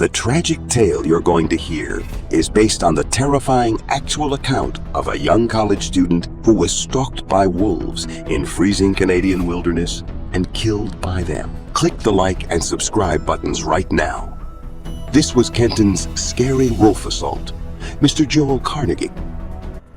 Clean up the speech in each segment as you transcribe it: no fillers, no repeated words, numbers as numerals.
The tragic tale you're going to hear is based on the terrifying actual account of a young college student who was stalked by wolves in freezing Canadian wilderness and killed by them. Click the like and subscribe buttons right now. This was Kenton's scary wolf assault. Mr. Joel Carnegie.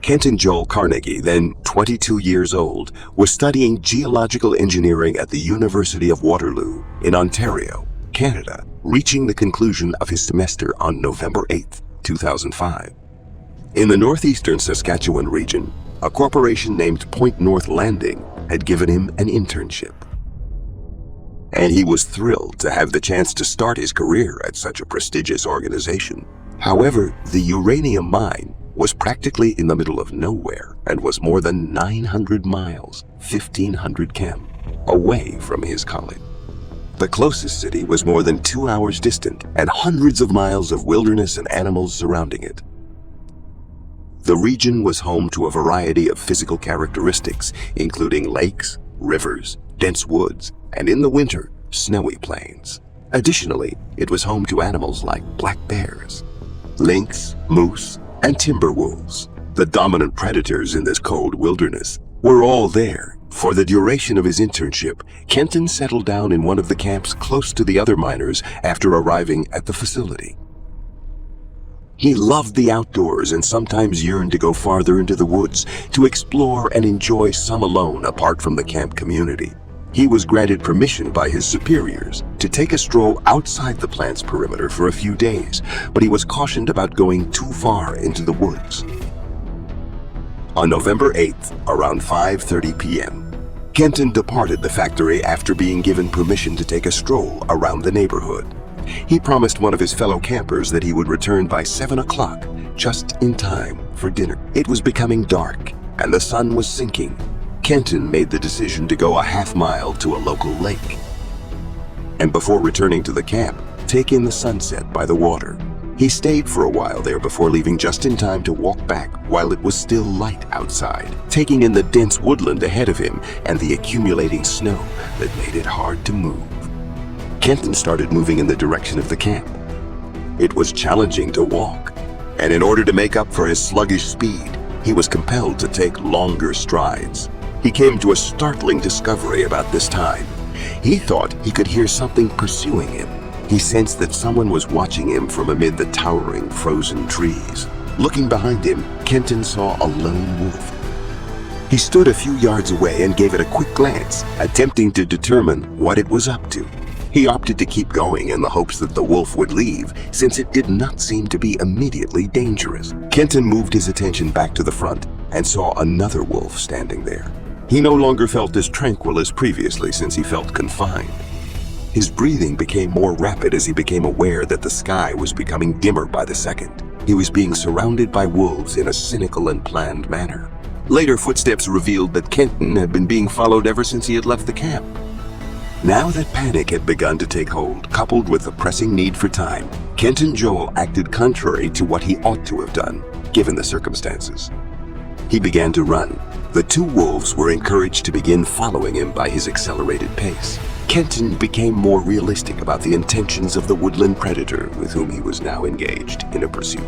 Kenton Joel Carnegie, then 22 years old, was studying geological engineering at the University of Waterloo in Ontario, Canada, reaching the conclusion of his semester on November 8, 2005. In the northeastern Saskatchewan region, a corporation named Point North Landing had given him an internship. And he was thrilled to have the chance to start his career at such a prestigious organization. However, the uranium mine was practically in the middle of nowhere and was more than 900 miles, 1,500 km, away from his college. The closest city was more than 2 hours distant and hundreds of miles of wilderness and animals surrounding it. The region was home to a variety of physical characteristics, including lakes, rivers, dense woods, and in the winter, snowy plains. Additionally, it was home to animals like black bears, lynx, moose, and timber wolves. The dominant predators in this cold wilderness were all there. For the duration of his internship, Kenton settled down in one of the camps close to the other miners after arriving at the facility. He loved the outdoors and sometimes yearned to go farther into the woods to explore and enjoy some alone apart from the camp community. He was granted permission by his superiors to take a stroll outside the plant's perimeter for a few days, but he was cautioned about going too far into the woods. On November 8th, around 5:30 p.m., Kenton departed the factory after being given permission to take a stroll around the neighborhood. He promised one of his fellow campers that he would return by 7 o'clock, just in time for dinner. It was becoming dark, and the sun was sinking. Kenton made the decision to go a half-mile to a local lake, and before returning to the camp, take in the sunset by the water. He stayed for a while there before leaving just in time to walk back while it was still light outside, taking in the dense woodland ahead of him and the accumulating snow that made it hard to move. Kenton started moving in the direction of the camp. It was challenging to walk, and in order to make up for his sluggish speed, he was compelled to take longer strides. He came to a startling discovery about this time. He thought he could hear something pursuing him. He sensed that someone was watching him from amid the towering, frozen trees. Looking behind him, Kenton saw a lone wolf. He stood a few yards away and gave it a quick glance, attempting to determine what it was up to. He opted to keep going in the hopes that the wolf would leave, since it did not seem to be immediately dangerous. Kenton moved his attention back to the front and saw another wolf standing there. He no longer felt as tranquil as previously since he felt confined. His breathing became more rapid as he became aware that the sky was becoming dimmer by the second. He was being surrounded by wolves in a cynical and planned manner. Later footsteps revealed that Kenton had been being followed ever since he had left the camp. Now that panic had begun to take hold, coupled with the pressing need for time, Kenton Joel acted contrary to what he ought to have done, given the circumstances. He began to run. The two wolves were encouraged to begin following him by his accelerated pace. Kenton became more realistic about the intentions of the woodland predator with whom he was now engaged in a pursuit.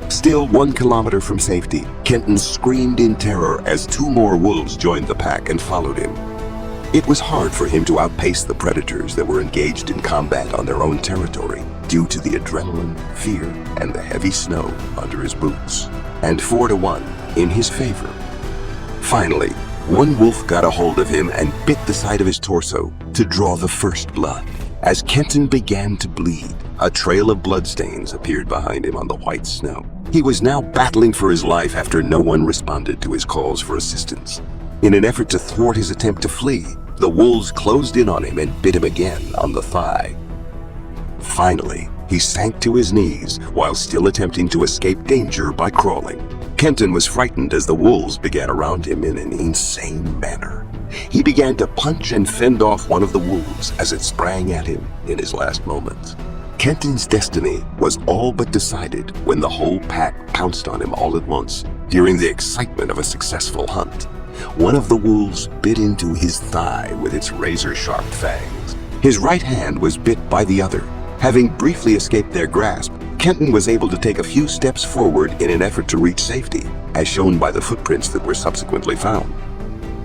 Still 1 kilometer from safety, Kenton screamed in terror as 2 more wolves joined the pack and followed him. It was hard for him to outpace the predators that were engaged in combat on their own territory due to the adrenaline, fear, and the heavy snow under his boots. And 4-1 in his favor. Finally, one wolf got a hold of him and bit the side of his torso to draw the first blood. As Kenton began to bleed, a trail of bloodstains appeared behind him on the white snow. He was now battling for his life after no one responded to his calls for assistance. In an effort to thwart his attempt to flee, the wolves closed in on him and bit him again on the thigh. Finally, he sank to his knees while still attempting to escape danger by crawling. Kenton was frightened as the wolves began around him in an insane manner. He began to punch and fend off one of the wolves as it sprang at him in his last moments. Kenton's destiny was all but decided when the whole pack pounced on him all at once during the excitement of a successful hunt. One of the wolves bit into his thigh with its razor-sharp fangs. His right hand was bit by the other, Having briefly escaped their grasp, Kenton was able to take a few steps forward in an effort to reach safety, as shown by the footprints that were subsequently found.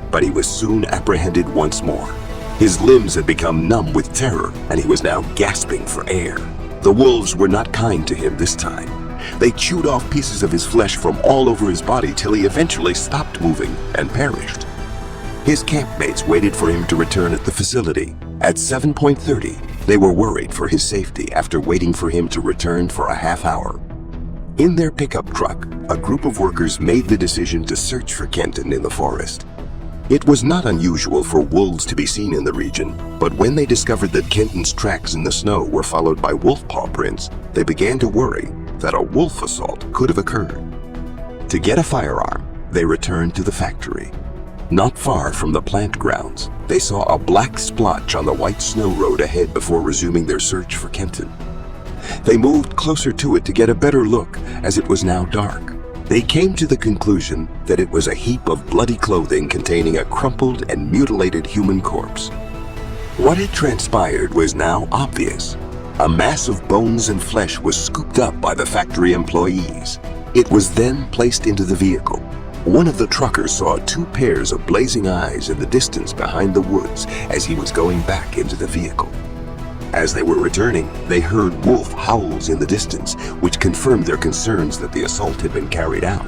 But he was soon apprehended once more. His limbs had become numb with terror, and he was now gasping for air. The wolves were not kind to him this time. They chewed off pieces of his flesh from all over his body till he eventually stopped moving and perished. His campmates waited for him to return at the facility. At 7:30, they were worried for his safety after waiting for him to return for a half hour. In their pickup truck, a group of workers made the decision to search for Kenton in the forest. It was not unusual for wolves to be seen in the region, but when they discovered that Kenton's tracks in the snow were followed by wolf paw prints, they began to worry that a wolf assault could have occurred. To get a firearm, they returned to the factory. Not far from the plant grounds, they saw a black splotch on the white snow road ahead before resuming their search for Kenton. They moved closer to it to get a better look, as it was now dark. They came to the conclusion that it was a heap of bloody clothing containing a crumpled and mutilated human corpse. What had transpired was now obvious. A mass of bones and flesh was scooped up by the factory employees. It was then placed into the vehicle. One of the truckers saw 2 pairs of blazing eyes in the distance behind the woods as he was going back into the vehicle. As they were returning, they heard wolf howls in the distance, which confirmed their concerns that the assault had been carried out.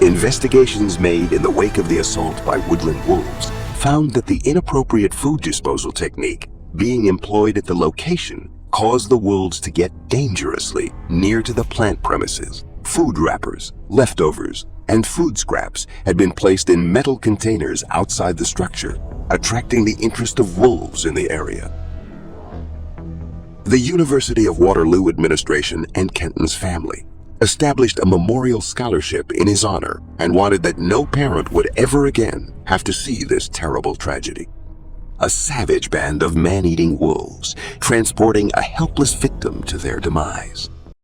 Investigations made in the wake of the assault by woodland wolves found that the inappropriate food disposal technique being employed at the location caused the wolves to get dangerously near to the plant premises. Food wrappers, leftovers, and food scraps had been placed in metal containers outside the structure, attracting the interest of wolves in the area. The University of Waterloo administration and Kenton's family established a memorial scholarship in his honor and wanted that no parent would ever again have to see this terrible tragedy. A savage band of man-eating wolves transporting a helpless victim to their demise.